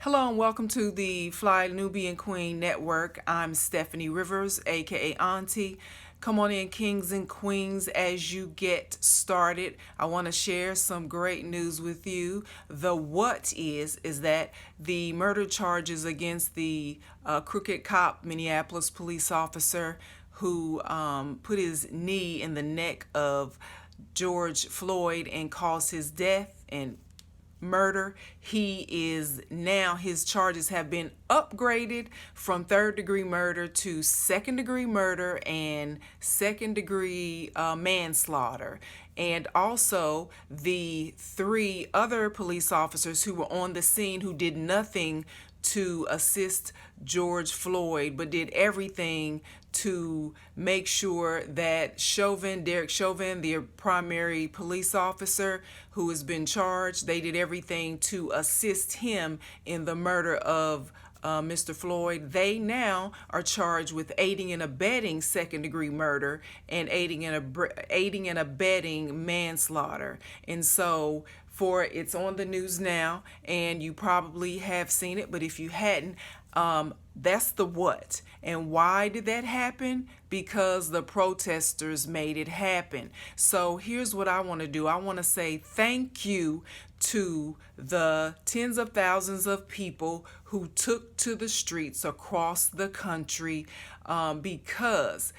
Hello and welcome to the Fly Nubian Queen Network. I'm Stephanie Rivers, aka Auntie. Come on in, kings and queens, as you get started. I want to share some great news with you. The what is that the murder charges against the crooked cop, Minneapolis police officer who put his knee in the neck of George Floyd and caused his death and murder. He is now, his charges have been upgraded from third-degree murder to second-degree murder and second-degree manslaughter. And also the three other police officers who were on the scene who did nothing to assist George Floyd, but did everything to make sure that Derek Chauvin, the primary police officer who has been charged, they did everything to assist him in the murder of Mr. Floyd. They now are charged with aiding and abetting second-degree murder and aiding and abetting manslaughter. And so it's on the news now, and you probably have seen it, but if you hadn't, that's the what. And why did that happen? Because the protesters made it happen. So here's what I want to do. I want to say thank you to the tens of thousands of people who took to the streets across the country, because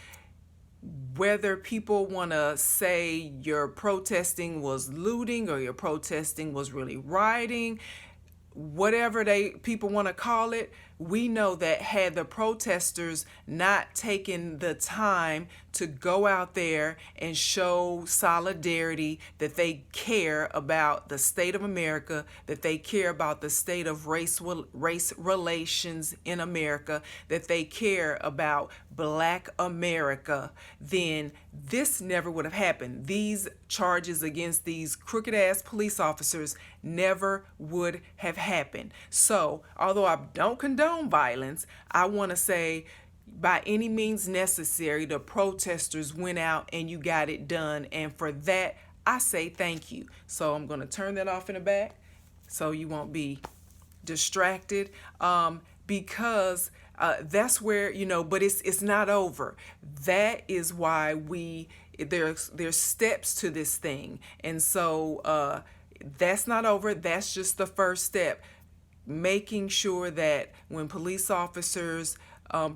whether people want to say your protesting was looting or your protesting was really rioting, whatever people want to call it, we know that had the protesters not taken the time to go out there and show solidarity, that they care about the state of America, that they care about the state of race relations in America, that they care about Black America, then this never would have happened. These charges against these crooked ass police officers never would have happened. So, although I don't condone violence, I want to say by any means necessary, the protesters went out and you got it done. And for that, I say thank you. So I'm going to turn that off in the back so you won't be distracted, because that's where, but it's not over. That is why there's steps to this thing. And so that's not over. That's just the first step. Making sure that when police officers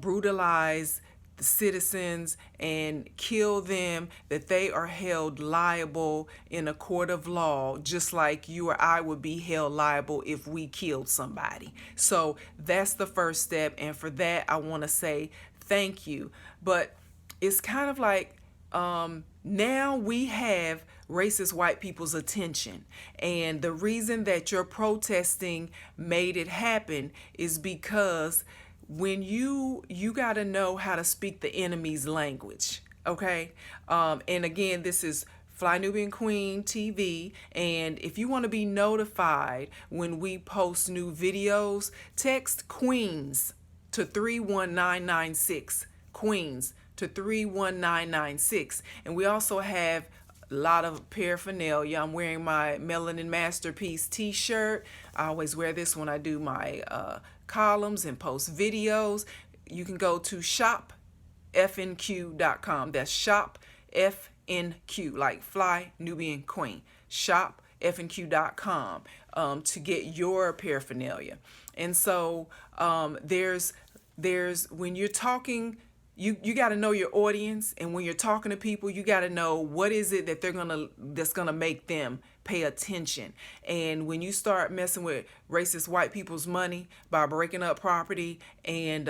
brutalize the citizens and kill them, that they are held liable in a court of law, just like you or I would be held liable if we killed somebody. So that's the first step, and for that I want to say thank you. But it's kind of like now we have racist white people's attention, and the reason that your protesting made it happen is because when you got to know how to speak the enemy's language, okay? And again, this is Fly Nubian Queen TV, and if you want to be notified when we post new videos, text Queens to 31996, Queens to 31996. And we also have a lot of paraphernalia. I'm wearing my Melanin Masterpiece t-shirt. I always wear this when I do my columns and post videos. You can go to shopfnq.com. That's shopfnq, like Fly Nubian Queen. Shopfnq.com to get your paraphernalia. And so there's when you're talking, you got to know your audience, and when you're talking to people, you got to know what is it that that's gonna make them pay attention. And when you start messing with racist white people's money by breaking up property and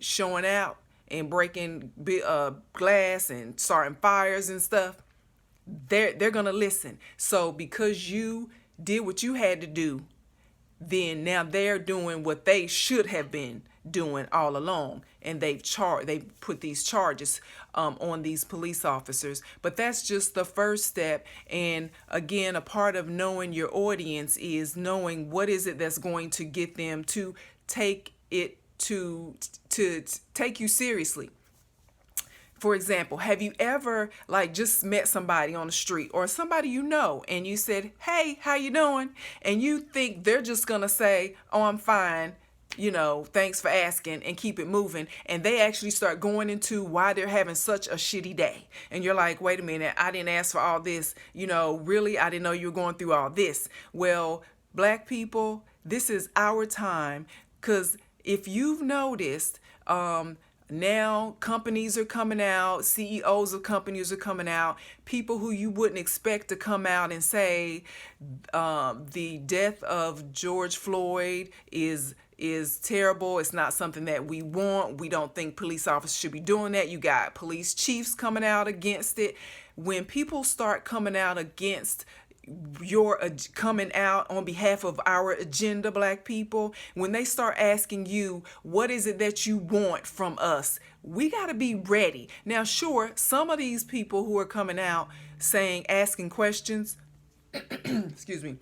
showing out and breaking glass and starting fires and stuff, they're gonna listen. So because you did what you had to do, then now they're doing what they should have been doing all along, and they put these charges on these police officers. But that's just the first step. And again, a part of knowing your audience is knowing what is it that's going to get them to take it to take you seriously. For example, have you ever like just met somebody on the street or somebody you know and you said, "Hey, how you doing?" And you think they're just going to say, "Oh, I'm fine. Thanks for asking," and keep it moving. And they actually start going into why they're having such a shitty day. And you're like, "Wait a minute, I didn't ask for all this. Really, I didn't know you were going through all this." Well, Black people, this is our time, because if you've noticed, now companies are coming out, CEOs of companies are coming out, people who you wouldn't expect to come out and say the death of George Floyd is terrible. It's not something that we want. We don't think police officers should be doing that. You got police chiefs coming out against it. When people start coming out against coming out on behalf of our agenda, Black people, when they start asking you, what is it that you want from us, we got to be ready. Now, sure, some of these people who are coming out asking questions, excuse me,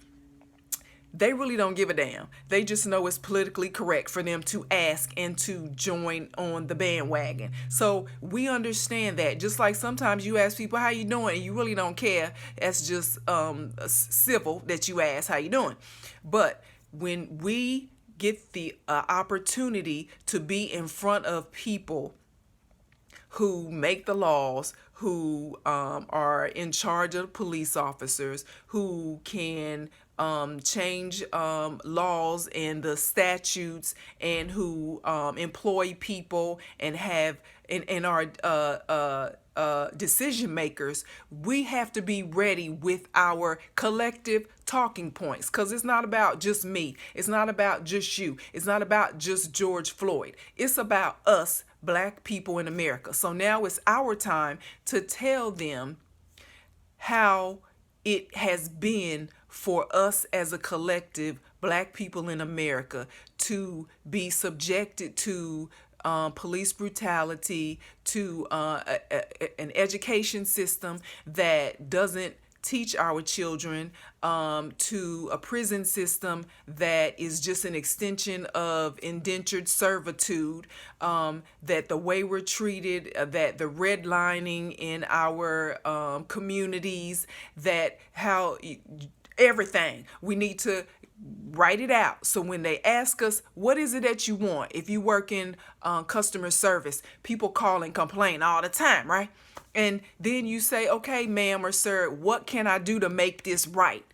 they really don't give a damn. They just know it's politically correct for them to ask and to join on the bandwagon. So we understand that. Just like sometimes you ask people, "How you doing?" and you really don't care. That's just civil that you ask, "How you doing?" But when we get the opportunity to be in front of people who make the laws, who are in charge of police officers, who can change laws and the statutes, and who employ people and have and are decision makers, we have to be ready with our collective talking points, because it's not about just me. It's not about just you. It's not about just George Floyd. It's about us, Black people in America. So now it's our time to tell them how it has been for us as a collective, Black people in America, to be subjected to police brutality, to an education system that doesn't teach our children, to a prison system that is just an extension of indentured servitude, that the way we're treated, that the redlining in our communities, that how everything, we need to write it out. So when they ask us, what is it that you want? If you work in customer service, people call and complain all the time, right? And then you say, "Okay, ma'am or sir, what can I do to make this right?"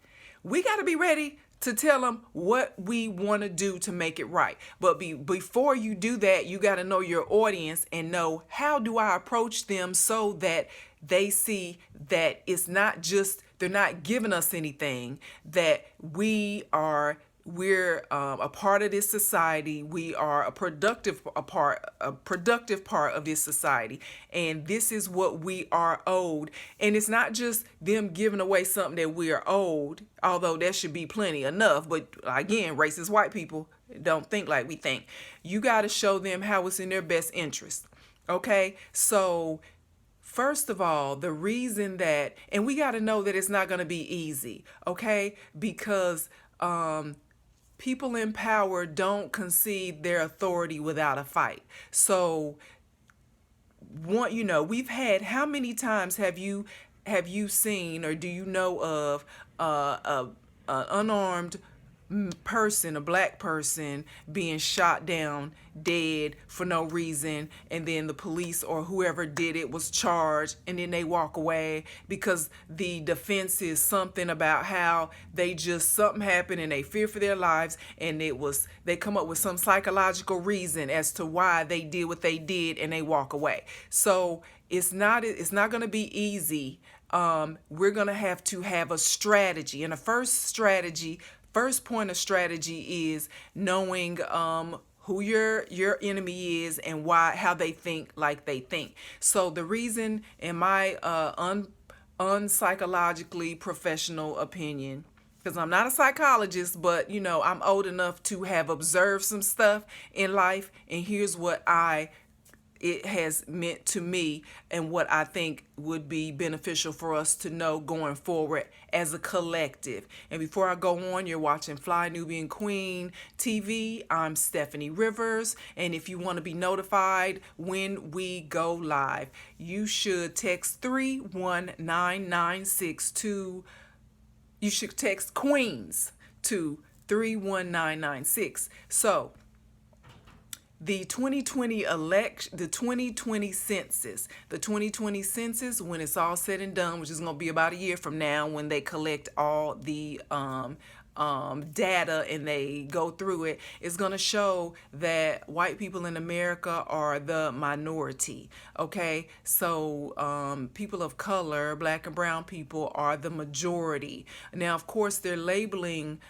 We got to be ready to tell them what we want to do to make it right. But before you do that, you got to know your audience and know, how do I approach them so that they see that it's not just, they're not giving us anything, that we're a part of this society. We are a productive part of this society, and this is what we are owed. And it's not just them giving away something that we are owed, although that should be plenty enough. But again, racist white people don't think like we think. You got to show them how it's in their best interest. Okay, so first of all, the reason that, and we got to know that it's not going to be easy, okay? Because people in power don't concede their authority without a fight. So, we've had, how many times have you seen, or do you know of an unarmed person, a Black person, being shot down dead for no reason, and then the police or whoever did it was charged, and then they walk away because the defense is something about how something happened and they fear for their lives, and they come up with some psychological reason as to why they did what they did, and they walk away. So it's not going to be easy. We're going to have a strategy, and the first point of strategy is knowing who your enemy is and how they think like they think. So the reason, in my unpsychologically professional opinion, because I'm not a psychologist, but I'm old enough to have observed some stuff in life, and here's what I it has meant to me and what I think would be beneficial for us to know going forward as a collective. And before I go on, you're watching Fly Nubian Queen TV. I'm Stephanie Rivers. And if you want to be notified when we go live, you should text 31996 to, you should text Queens to 31996. So, the 2020 election, the 2020 census, when it's all said and done, which is going to be about a year from now when they collect all the data and they go through it, is going to show that white people in America are the minority. Okay, so people of color, black and brown people, are the majority. Now, of course, they're labeling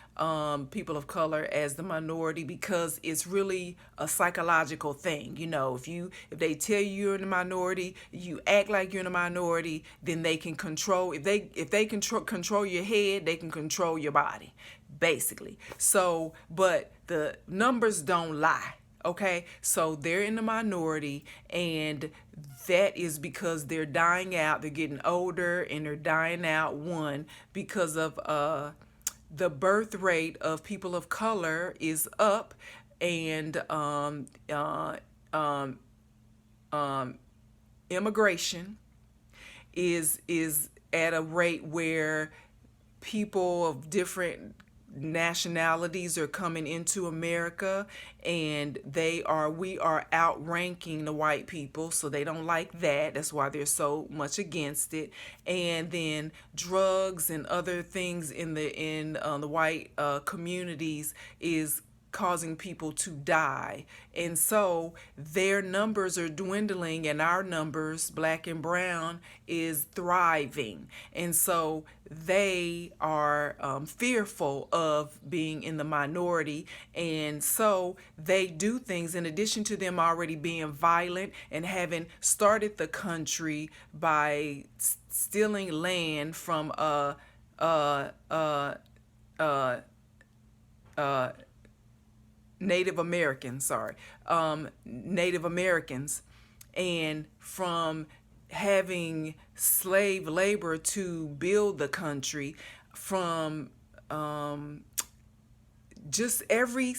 people of color as the minority because it's really a psychological thing. You know, if they tell you you're in the minority, you act like you're in a minority, then they can control. If they control your head, they can control your body, basically. So, but the numbers don't lie. Okay, so they're in the minority, and that is because they're dying out. They're getting older, and they're dying out. One, because of the birth rate of people of color is up, and immigration is at a rate where people of different nationalities are coming into America, and we are outranking the white people, so they don't like that. That's why they're so much against it. And then drugs and other things in the white communities is causing people to die. And so their numbers are dwindling, and our numbers, black and brown, is thriving. And so they are fearful of being in the minority. And so they do things, in addition to them already being violent and having started the country by stealing land from Native Americans, and from having slave labor to build the country, from just every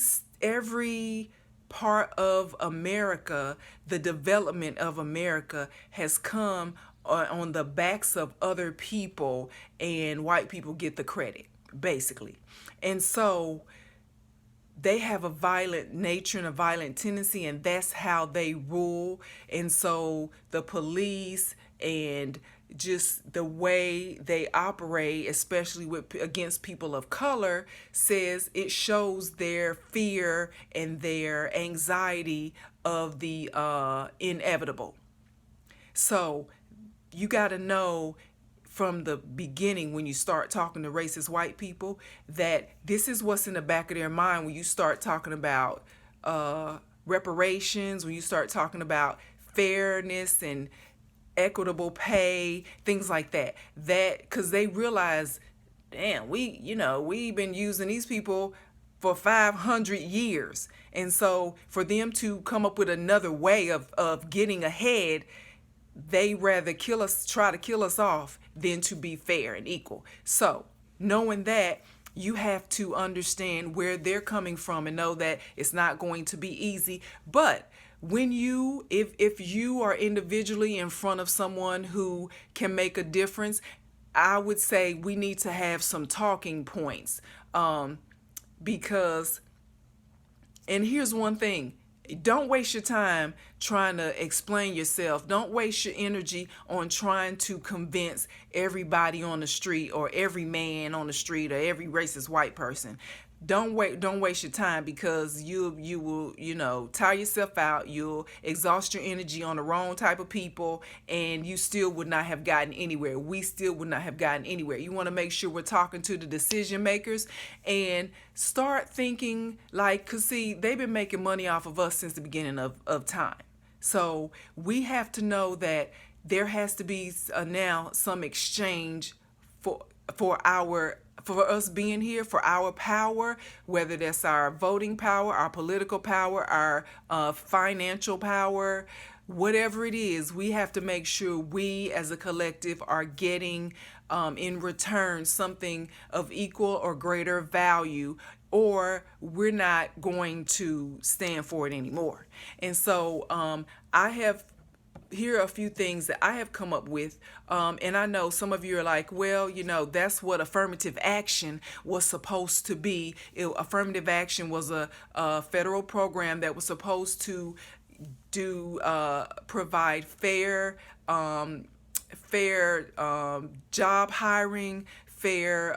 part of America. The development of America has come on the backs of other people, and white people get the credit, basically. And so they have a violent nature and a violent tendency, and that's how they rule. And so the police and just the way they operate, especially against people of color, says it shows their fear and their anxiety of the inevitable. So you got to know from the beginning, when you start talking to racist white people, that this is what's in the back of their mind when you start talking about reparations, when you start talking about fairness and equitable pay, things like that. Because they realize, damn, we've been using these people for 500 years. And so for them to come up with another way of getting ahead, they rather try to kill us off than to be fair and equal. So knowing that, you have to understand where they're coming from and know that it's not going to be easy. But when if you are individually in front of someone who can make a difference, I would say we need to have some talking points, because, and here's one thing: don't waste your time trying to explain yourself. Don't waste your energy on trying to convince everybody on the street, or every man on the street, or every racist white person. Don't waste your time, because you will, tire yourself out. You'll exhaust your energy on the wrong type of people, and you still would not have gotten anywhere. We still would not have gotten anywhere. You want to make sure we're talking to the decision makers and start thinking like, because see, they've been making money off of us since the beginning of time. So we have to know that there has to be now some exchange for us being here, for our power, whether that's our voting power, our political power, our financial power, whatever it is, we have to make sure we as a collective are getting in return something of equal or greater value, or we're not going to stand for it anymore. And so I have here are a few things that I have come up with. And I know some of you are like, well, that's what affirmative action was supposed to be. Affirmative action was a federal program that was supposed to provide fair job hiring, fair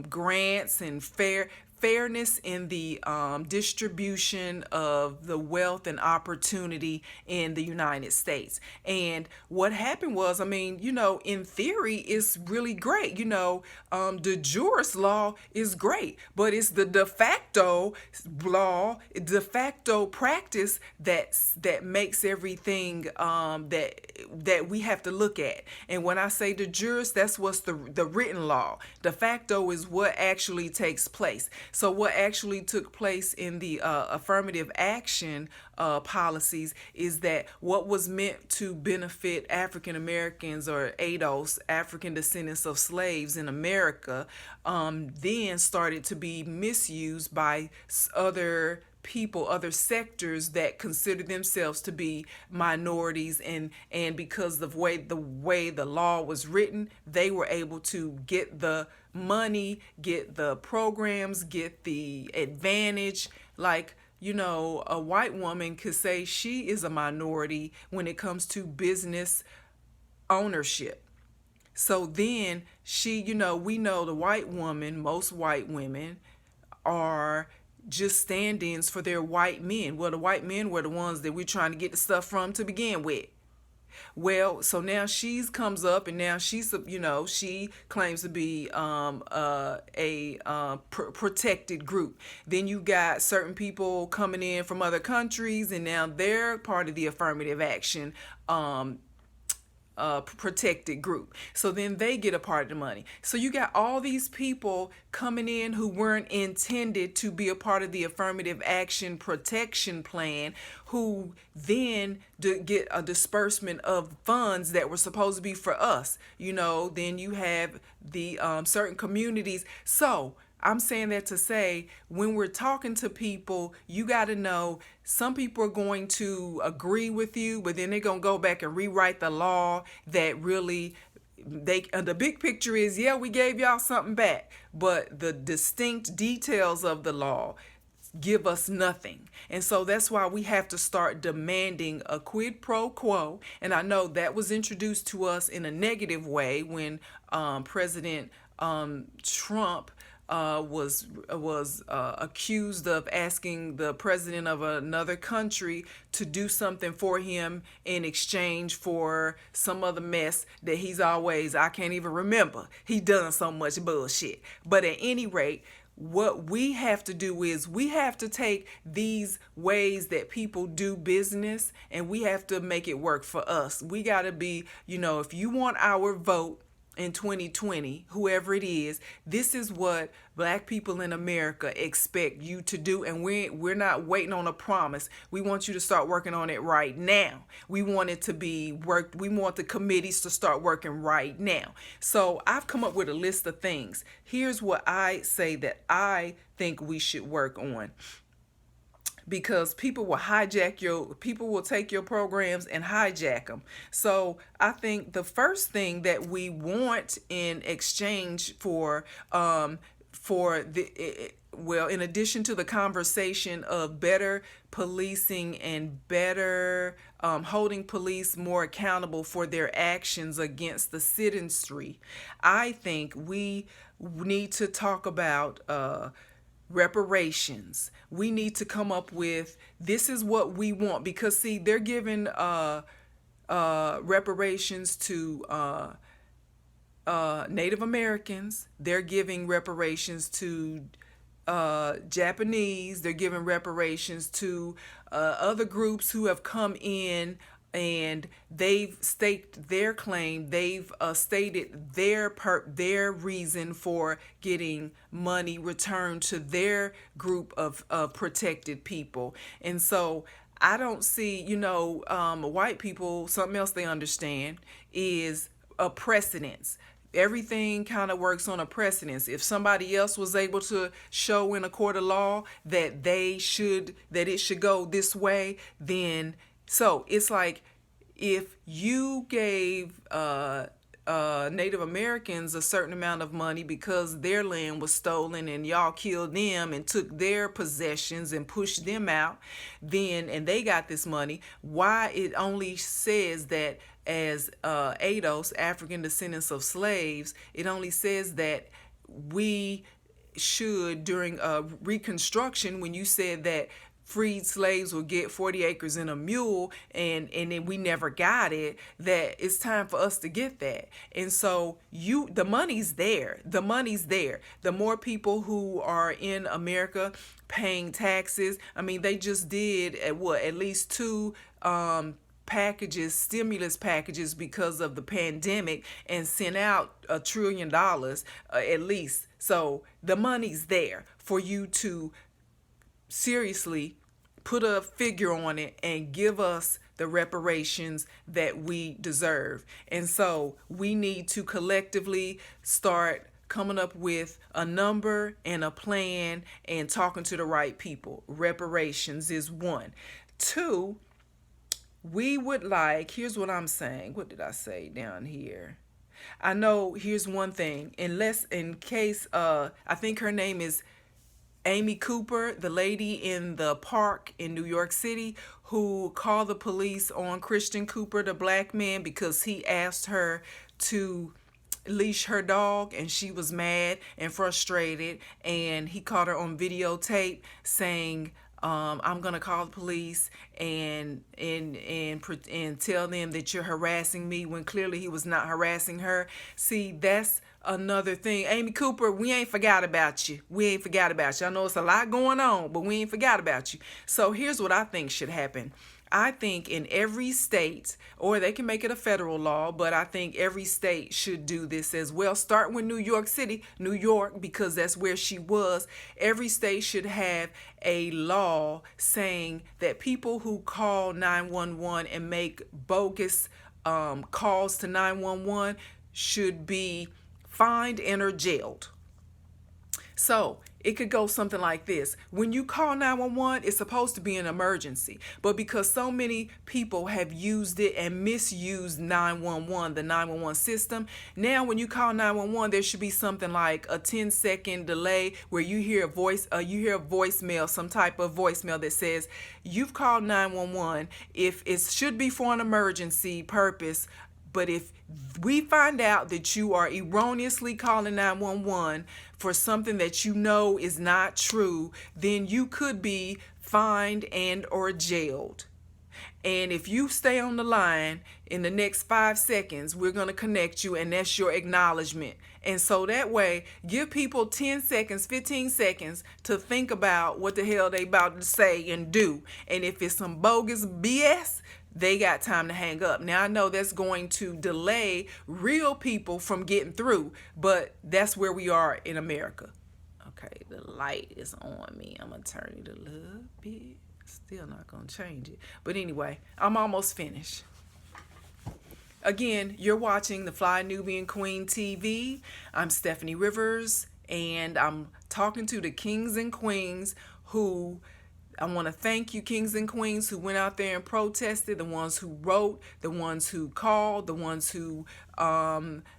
grants, and fairness in the distribution of the wealth and opportunity in the United States. And what happened was, in theory, it's really great. The jurist law is great, but it's the de facto law, de facto practice that makes everything that we have to look at. And when I say the jurist, that's what's the written law. De facto is what actually takes place. So what actually took place in the affirmative action policies is that what was meant to benefit African Americans, or ADOS, African descendants of slaves in America, then started to be misused by other people, other sectors that consider themselves to be minorities, and because of the way the law was written, they were able to get the money, get the programs, get the advantage. Like, a white woman could say she is a minority when it comes to business ownership. So then we know the white woman, most white women are just stand-ins for their white men. Well, the white men were the ones that we're trying to get the stuff from to begin with. Well, so now she comes up, and now she claims to be a protected group. Then you got certain people coming in from other countries, and now they're part of the affirmative action protected group. So then they get a part of the money. So you got all these people coming in who weren't intended to be a part of the affirmative action protection plan, who then get a disbursement of funds that were supposed to be for us. Then you have the certain communities. So I'm saying that to say, when we're talking to people, you got to know some people are going to agree with you, but then they're going to go back and rewrite the law that really the big picture is, yeah, we gave y'all something back, but the distinct details of the law give us nothing. And so that's why we have to start demanding a quid pro quo. And I know that was introduced to us in a negative way when President Trump was accused of asking the president of another country to do something for him in exchange for some other mess that I can't even remember. He done so much bullshit. But at any rate, what we have to do is we have to take these ways that people do business, and we have to make it work for us. We got to be, if you want our vote in 2020, whoever it is, this is what Black people in America expect you to do, and we're not waiting on a promise. We want you to start working on it right now. We want it to be worked. We want the committees to start working right now. So I've come up with a list of things. Here's what I say that I think we should work on. Because people will take your programs and hijack them. So I think the first thing that we want in exchange in addition to the conversation of better policing and better holding police more accountable for their actions against the citizenry, I think we need to talk about reparations. We need to come up with, this is what we want, because see, they're giving reparations to Native Americans. They're giving reparations to Japanese. They're giving reparations to other groups who have come in, and they've staked their claim. They've stated their reason for getting money returned to their group of protected people. And so I don't see, white people, something else they understand is a precedence. Everything kind of works on a precedence. If somebody else was able to show in a court of law that that it should go this way, then so it's like if you gave Native Americans a certain amount of money because their land was stolen and y'all killed them and took their possessions and pushed them out, then and they got this money, why it only says that as ADOS, African descendants of slaves, it only says that we should during Reconstruction, when you said that freed slaves will get 40 acres and a mule, and then we never got it, that it's time for us to get that. And so the money's there. The more people who are in America paying taxes, I mean, they just did at least two stimulus packages because of the pandemic, and sent out $1 trillion at least. So the money's there for you to seriously put a figure on it and give us the reparations that we deserve. And so we need to collectively start coming up with a number and a plan and talking to the right people. Reparations is one. Two, we would like, here's what I'm saying. What did I say down here? I know, here's one thing. In case, I think her name is Amy Cooper, the lady in the park in New York City who called the police on Christian Cooper, the black man, because he asked her to leash her dog, and she was mad and frustrated, and he caught her on videotape saying, I'm gonna call the police and tell them that you're harassing me, when clearly he was not harassing her. See, that's another thing. Amy Cooper, we ain't forgot about you. I know it's a lot going on, but we ain't forgot about you. So here's what I think should happen. I think in every state, or they can make it a federal law, but I think every state should do this as well. Start with New York City, New York, because that's where she was. Every state should have a law saying that people who call 911 and make bogus calls to 911 should be fined and or jailed. So it could go something like this. When you call 911, it's supposed to be an emergency. But because so many people have used it and misused 911, the 911 system, now when you call 911, there should be something like a 10-second delay where you hear a voicemail, some type of voicemail that says, you've called 911. If it should be for an emergency purpose, but if we find out that you are erroneously calling 911 for something that you know is not true, then you could be fined and or jailed. And if you stay on the line in the next 5 seconds, we're going to connect you, and that's your acknowledgement. And so that way, give people 10 seconds, 15 seconds to think about what the hell they about to say and do. And if it's some bogus BS, they got time to hang up. Now, I know that's going to delay real people from getting through, but that's where we are in America. Okay, the light is on me. I'm going to turn it a little bit. Still not going to change it. But anyway, I'm almost finished. Again, you're watching the Fly Nubian Queen TV. I'm Stephanie Rivers, and I'm talking to the kings and queens who... I want to thank you, kings and queens, who went out there and protested, the ones who wrote, the ones who called, the ones who,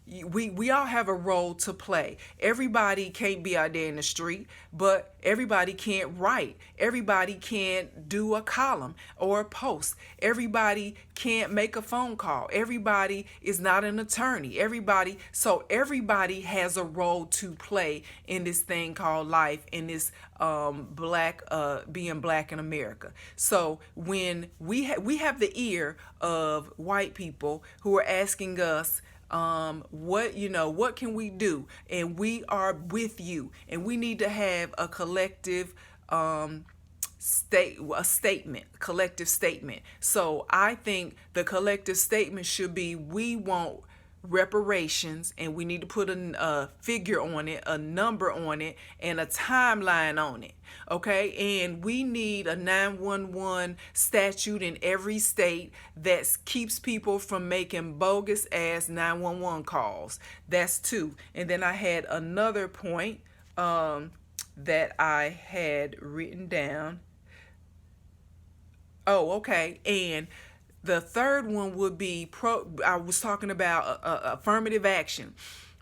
we all have a role to play. Everybody can't be out there in the street, but everybody can't write. Everybody can't do a column or a post. Everybody can't make a phone call. Everybody is not an attorney. So everybody has a role to play in this thing called life, in this being black in America. So when we have the ear of white people who are asking us, what can we do? And we are with you, and we need to have a collective collective statement. So I think the collective statement should be, we want reparations, and we need to put a figure on it, a number on it, and a timeline on it. Okay, and we need a 911 statute in every state that keeps people from making bogus ass 911 calls. That's two. And then I had another point that I had written down. Oh, okay. And the third one would be I was talking about affirmative action.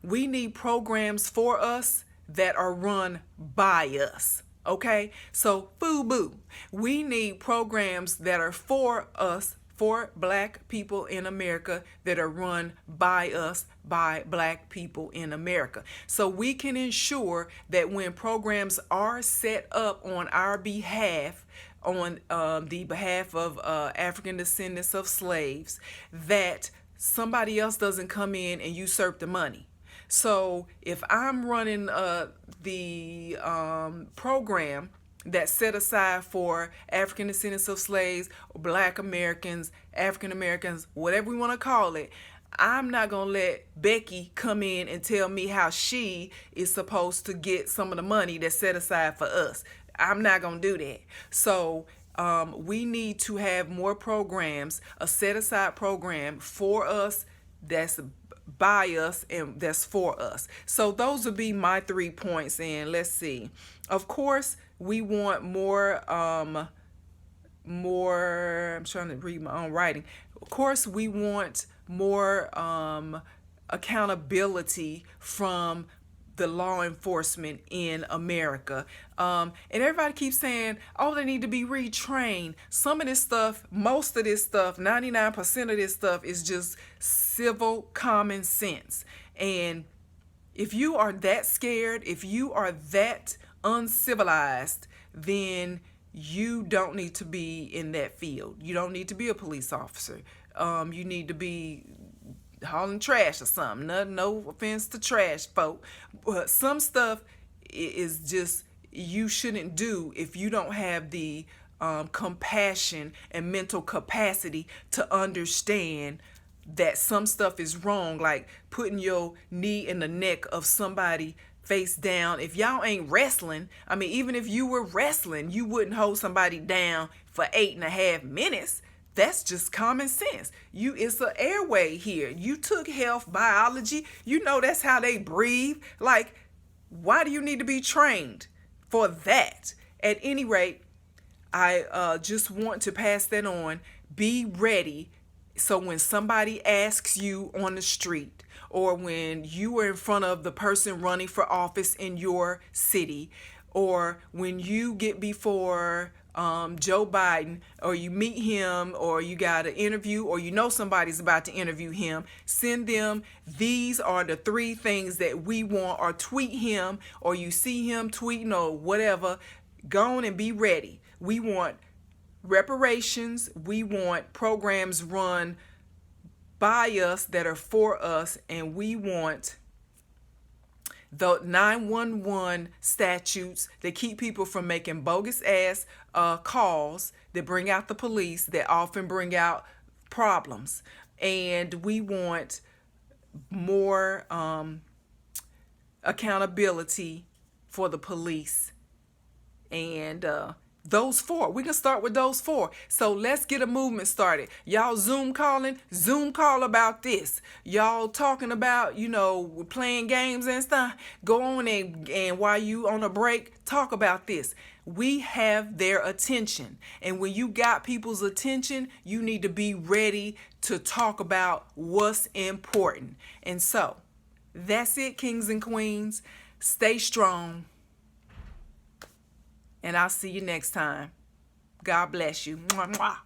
We need programs for us that are run by us. Okay? So, FUBU. We need programs that are for us, for black people in America, that are run by us, by black people in America. So we can ensure that when programs are set up on our behalf, on the behalf of African descendants of slaves, that somebody else doesn't come in and usurp the money. So if I'm running the program that's set aside for African descendants of slaves, black Americans, African Americans, whatever we want to call it, I'm not going to let Becky come in and tell me how she is supposed to get some of the money that's set aside for us. I'm not going to do that. So we need to have more programs, a set aside program for us that's by us and that's for us. So those would be my 3 points. And let's see. Of course, we want more, I'm trying to read my own writing. Of course, we want more accountability from the law enforcement in America. And everybody keeps saying, oh, they need to be retrained. Some of this stuff, most of this stuff, 99% of this stuff is just civil common sense. And if you are that scared, if you are that uncivilized, then you don't need to be in that field. You don't need to be a police officer. You need to be hauling trash or something. No offense to trash folk, but some stuff is just you shouldn't do if you don't have the compassion and mental capacity to understand that some stuff is wrong, like putting your knee in the neck of somebody face down. If y'all ain't wrestling, I mean, even if you were wrestling, you wouldn't hold somebody down for 8.5 minutes. That's just common sense. It's an airway here. You took health biology. You know that's how they breathe. Like, why do you need to be trained for that? At any rate, I just want to pass that on. Be ready. So when somebody asks you on the street, or when you are in front of the person running for office in your city, or when you get before Joe Biden, or you meet him, or you got an interview, or you know somebody's about to interview him, send them, these are the 3 things that we want, or tweet him, or you see him tweeting or whatever, go on and be ready. We want reparations. We want programs run by us that are for us, and we want the 911 statutes that keep people from making bogus ass calls that bring out the police, that often bring out problems. And we want more accountability for the police. And those 4. We can start with those 4. So let's get a movement started. Y'all Zoom call about this. Y'all talking about, playing games and stuff. Go on and while you on a break, talk about this. We have their attention. And when you got people's attention, you need to be ready to talk about what's important. And so that's it, kings and queens. Stay strong. And I'll see you next time. God bless you. Mwah, mwah.